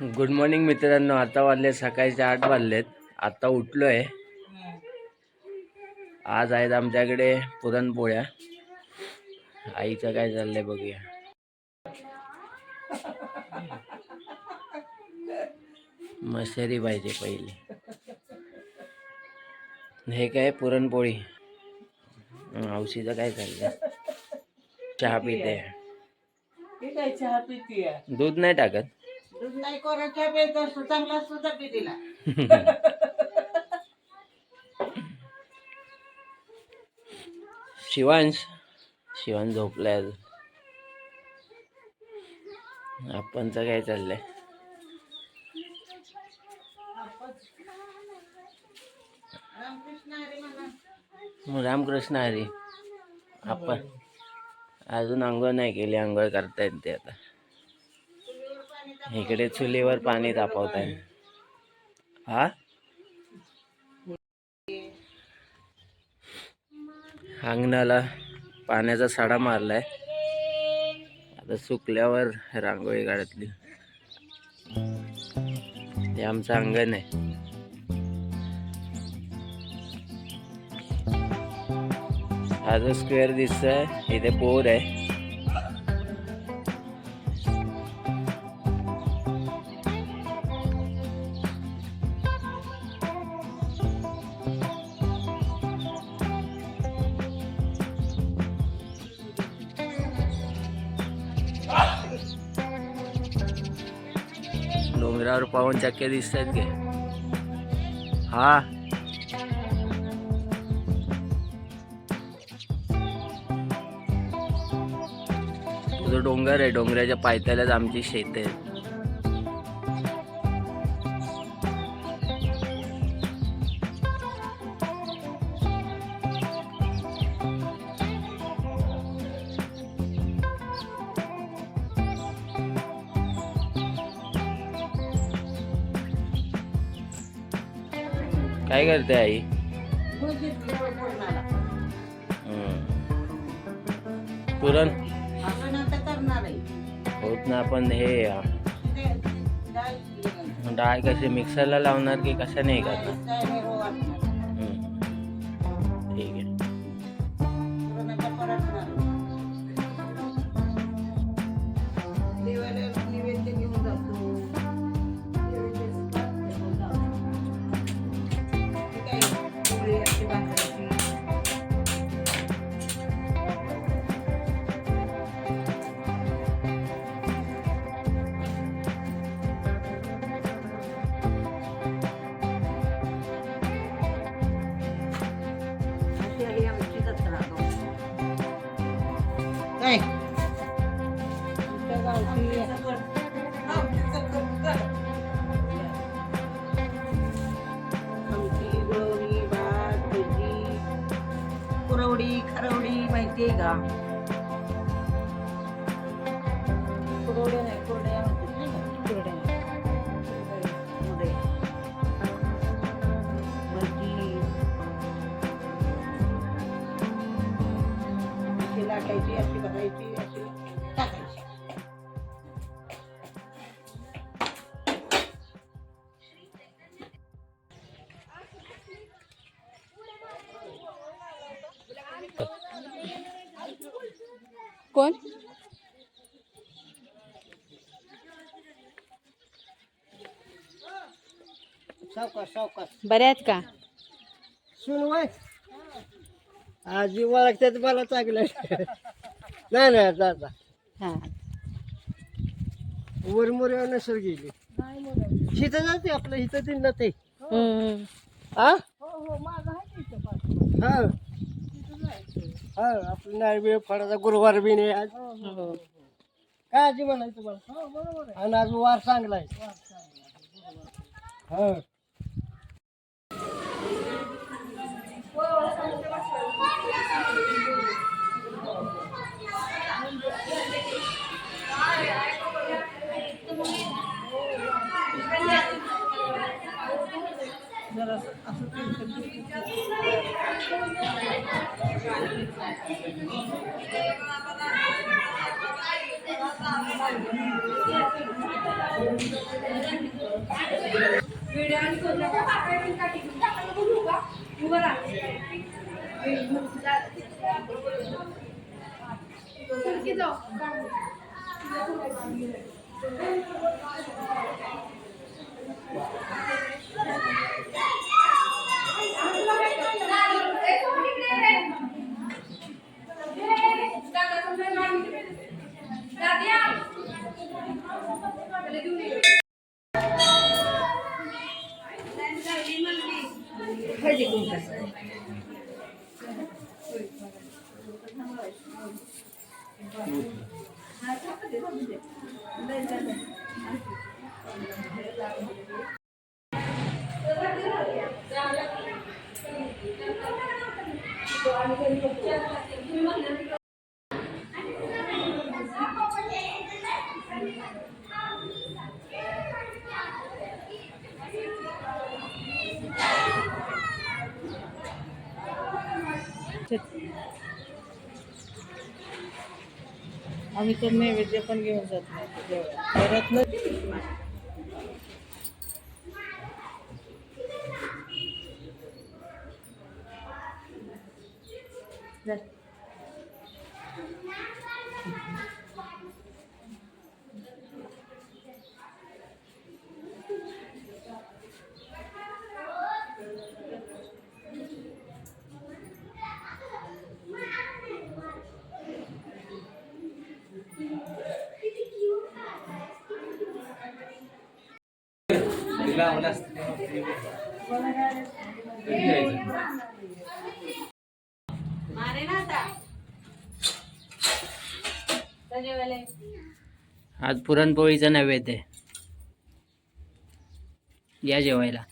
Good morning मित्रांनो. आता वाजले सकाळचे 8 वाजलेत. आता उठलो आहे. आज आहेत आमच्याकडे पुरणपोळ्या. आईचं काय चाललंय बघूया. मशरी पाहिजे पहिली. हे काय पुरणपोळी. औषधं काय चाललंय. चहा पिते. चहा पितीये. दूध नाही टाकत. दूध नाही कोरा चहा प्यायचा असतो, चांगला असतो तर पितीला. शिवांश झोपलाय अजून. आपणचं काय चाललंय. रामकृष्ण हरी. आपण अजून आंघोळ नाही केली. आंघोळ करतायत ते आता. इकडे चुलीवर पाणी तापवताय. हा अंगणाला पाण्याचा सडा मारलाय. आता सुकल्यावर रांगोळी काढतली. हे आमचं अंगण आहे. हा जो स्क्वेअर दिसतोय इथे बोर आहे. डोंगरावर पवन चक्के दिसत आहेत की. हा जो डोंगर आहे, डोंगराच्या पायथ्यालाच आमची शेत आहे. काय करते आई. पुरण होत ना. आपण हे डाळ कशी मिक्सरला लावणार की कशा नाही करणार. ठीक आहे. काय कुरवडी खरवडी माहितीये का. कुरवड्या नाही कुरड्या म्हणतात. कुरड्या भजी लाटायची अशी करायची अशी टाकायची. कोण सावकाश बरे आहेत का. सुनवाय आजी ओळखतात मला चांगलं. नाही दादा हा वरमोर नसर गेली. हिथं जाते आपलं हिथं दिन ना ते. हा हा हा आपलं नाही वेळ फळाचा गुरुवार बी नाही आज. काय आजी म्हणायचं मला. आणि आज वार चांगला आहे. हा जरा असं आम्ही तर नैवेद्य पण घेऊन जात नाही घरातलं. आज पुरणपोळीचा नैवेद्य आहे. या जेवायला.